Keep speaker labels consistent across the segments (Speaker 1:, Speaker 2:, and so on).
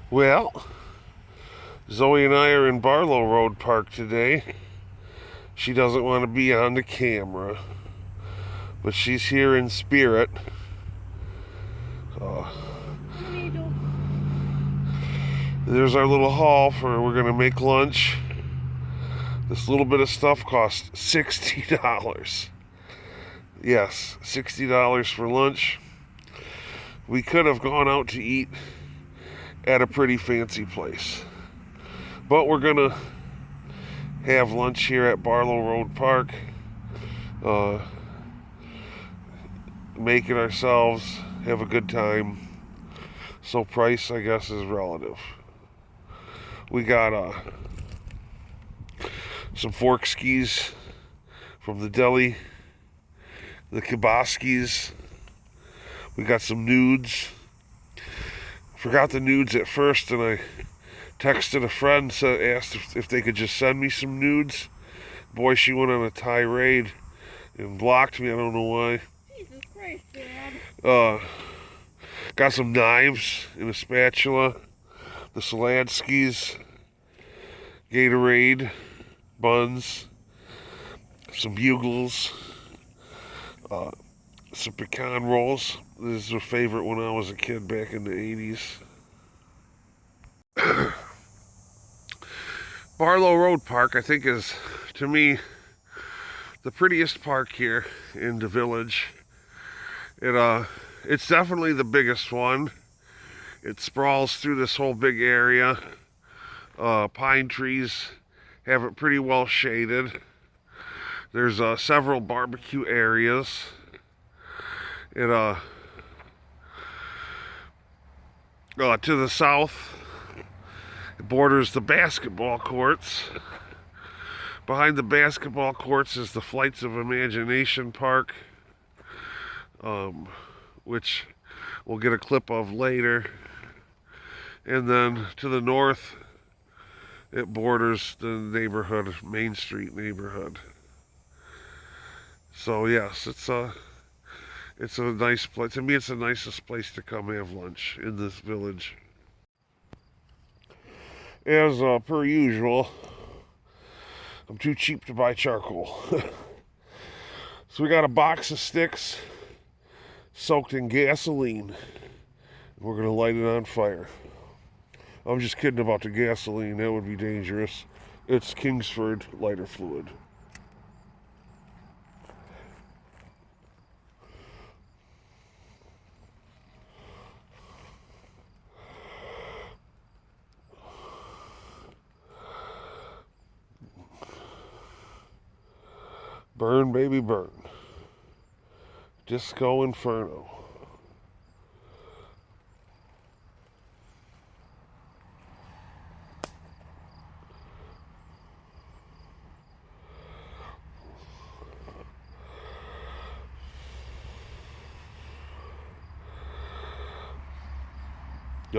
Speaker 1: Well, Zoe and I are in Barlow Road Park today. She doesn't want to be on the camera, but she's here in spirit. There's our little haul for we're gonna make lunch. This little bit of stuff cost $60. Yes, $60 for lunch. We could have gone out to eat at a pretty fancy place, but we're gonna have lunch here at Barlow Road Park. Make it ourselves, have a good time. So price, I guess, is relative. We got some fork skis from the deli, the kiboskis. We got some nudes. Forgot the nudes at first, and I texted a friend, asked if they could just send me some nudes. Boy, she went on a tirade and blocked me. I don't know why.
Speaker 2: Jesus Christ, Dad.
Speaker 1: Got some knives and a spatula. The salad skis, Gatorade, buns, some bugles, some pecan rolls. This is a favorite when I was a kid back in the 80s. Barlow Road Park, I think, is, to me, the prettiest park here in the village. It's definitely the biggest one. It sprawls through this whole big area. Pine trees have it pretty well shaded. There's several barbecue areas. To the south, it borders the basketball courts. Behind the basketball courts is the Flights of Imagination Park, which we'll get a clip of later. And then to the north, it borders the neighborhood, Main Street neighborhood. So yes, it's a nice place. To me, it's the nicest place to come have lunch in this village. As per usual, I'm too cheap to buy charcoal. So we got a box of sticks soaked in gasoline. We're gonna light it on fire. I'm just kidding about the gasoline. That would be dangerous. It's Kingsford lighter fluid. Burn, baby, burn. Disco Inferno.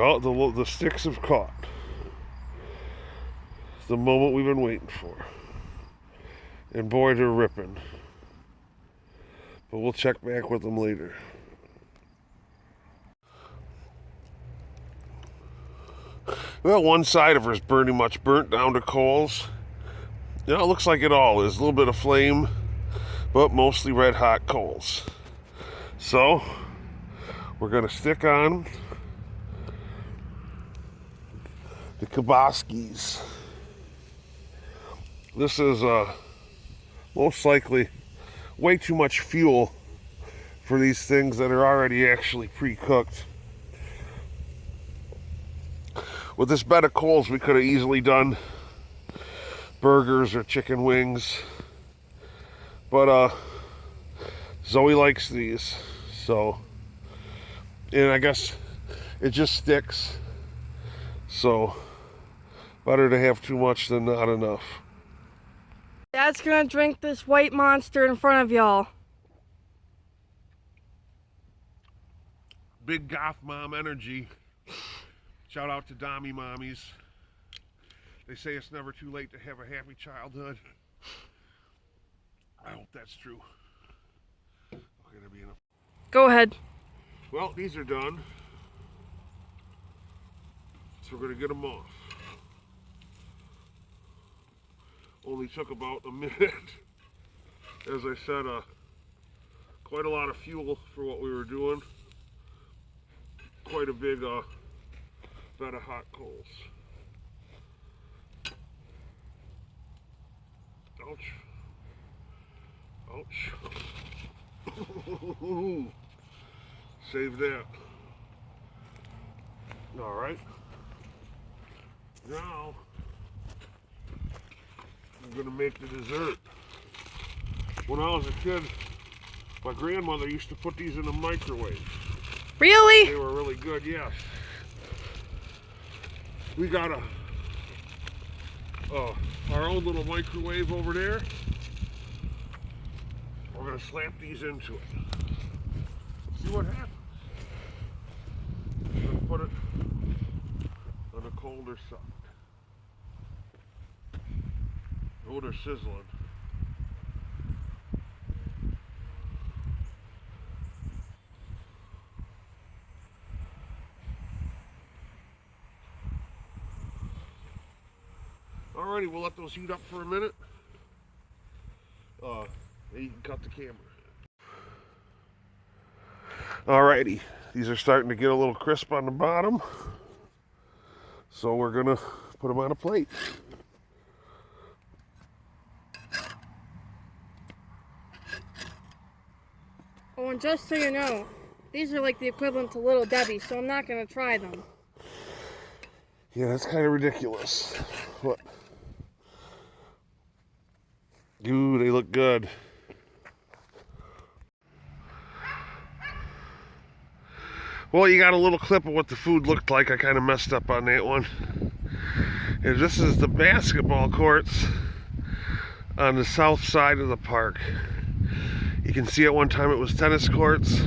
Speaker 1: Oh, the sticks have caught. It's the moment we've been waiting for. And boy, they're ripping. But we'll check back with them later. Well, one side of her is pretty much burnt down to coals. You know, it looks like it all is. A little bit of flame, but mostly red hot coals. So, we're going to stick on the kiboskis. This is most likely way too much fuel for these things that are already actually pre-cooked. With this bed of coals, we could have easily done burgers or chicken wings, but Zoe likes these, so, and I guess it just sticks, so better to have too much than not enough.
Speaker 2: Dad's gonna drink this white monster in front of y'all.
Speaker 1: Big goth mom energy. Shout out to Dommy mommies. They say it's never too late to have a happy childhood. I hope that's true.
Speaker 2: Go ahead.
Speaker 1: Well, these are done. So we're going to get them off. Only took about a minute. As I said, quite a lot of fuel for what we were doing. Quite a big bed of hot coals. Ouch. Ouch. Save that. Alright. Now, I'm going to make the dessert. When I was a kid, my grandmother used to put these in the microwave.
Speaker 2: Really?
Speaker 1: They were really good, yes. We got our own little microwave over there. We're going to slap these into it. See what happens. We're going to put it on the colder side. Oh, they're sizzling. Alrighty, we'll let those heat up for a minute. And you can cut the camera. Alrighty, these are starting to get a little crisp on the bottom. So we're gonna put them on a plate.
Speaker 2: Oh, and just so you know, these are like the equivalent to Little Debbie, so I'm not going to try them.
Speaker 1: Yeah, that's kind of ridiculous. What? Ooh, they look good. Well, you got a little clip of what the food looked like. I kind of messed up on that one. And this is the basketball courts on the south side of the park. You can see at one time it was tennis courts.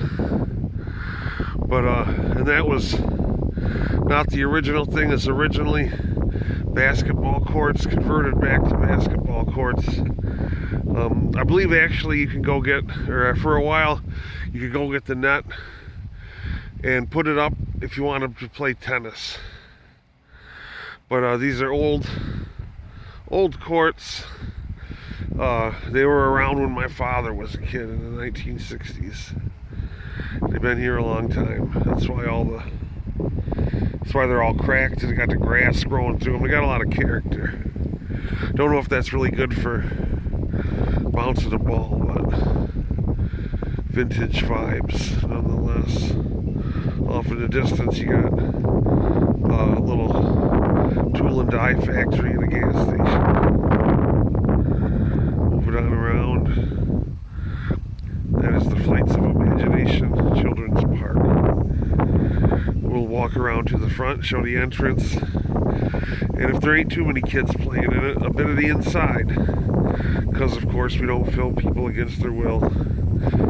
Speaker 1: But, and that was not the original thing. It's originally basketball courts converted back to basketball courts. I believe actually you can go get, or for a while, you could go get the net and put it up if you wanted to play tennis. But these are old courts. They were around when my father was a kid in the 1960s. They've been here a long time. That's why they're all cracked and they got the grass growing through them. They got a lot of character. Don't know if that's really good for bouncing the ball, but vintage vibes nonetheless. Off in the distance you got a little tool and die factory and a gas station. Moving on around. That is the Flights of Imagination Children's Park. We'll walk around to the front, show the entrance, and if there ain't too many kids playing in it, a bit of the inside. Because of course we don't film people against their will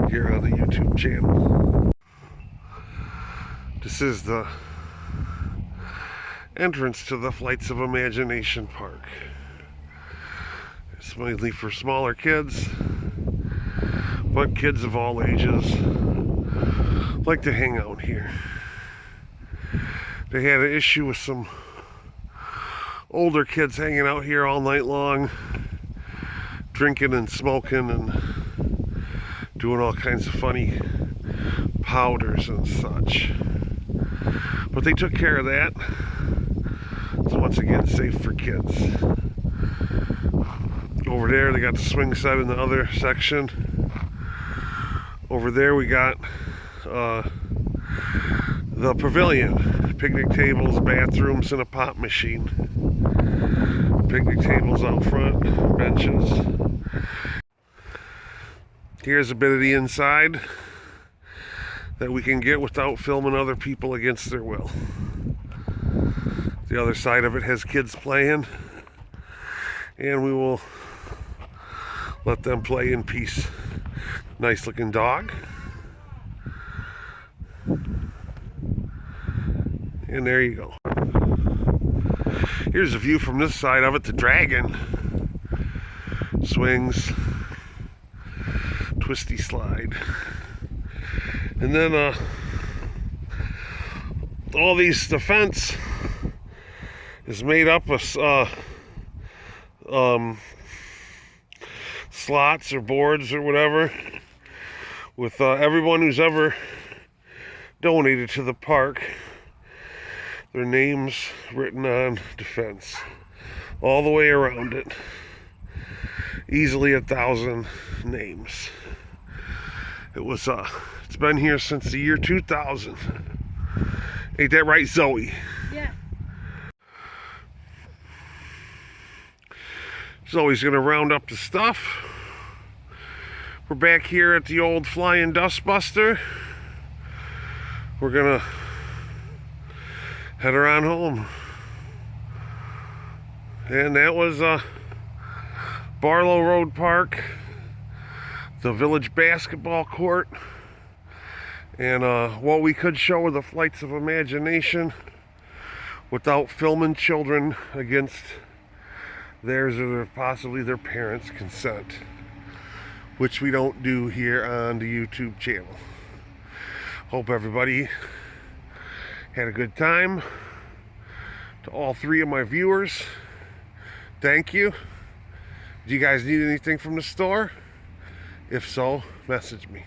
Speaker 1: here on the YouTube channel. This is the entrance to the Flights of Imagination Park. It's mainly for smaller kids, but kids of all ages like to hang out here. They had an issue with some older kids hanging out here all night long, drinking and smoking and doing all kinds of funny powders and such. But they took care of that. It's once again safe for kids. Over there they got the swing set in the other section. Over there we got the pavilion. Picnic tables, bathrooms, and a pop machine. Picnic tables out front, benches. Here's a bit of the inside that we can get without filming other people against their will. The other side of it has kids playing, and we will let them play in peace. Nice looking dog. And there you go. Here's a view from this side of it. The dragon swings, twisty slide. And then all these, the fence is made up of slots or boards or whatever with everyone who's ever donated to the park, their names written on the fence all the way around it. Easily 1,000 names. It's been here since the year 2000. Ain't that right, Zoe?
Speaker 2: Yeah.
Speaker 1: Zoe's gonna round up the stuff. We're back here at the old Flying Dustbuster. We're gonna head her on home. And that was Barlow Road Park, the village basketball court, and what we could show are the flights of imagination without filming children against theirs or possibly their parents' consent, which we don't do here on the YouTube channel. Hope everybody had a good time. To all 3 of my viewers, thank you. Do you guys need anything from the store? If so, message me.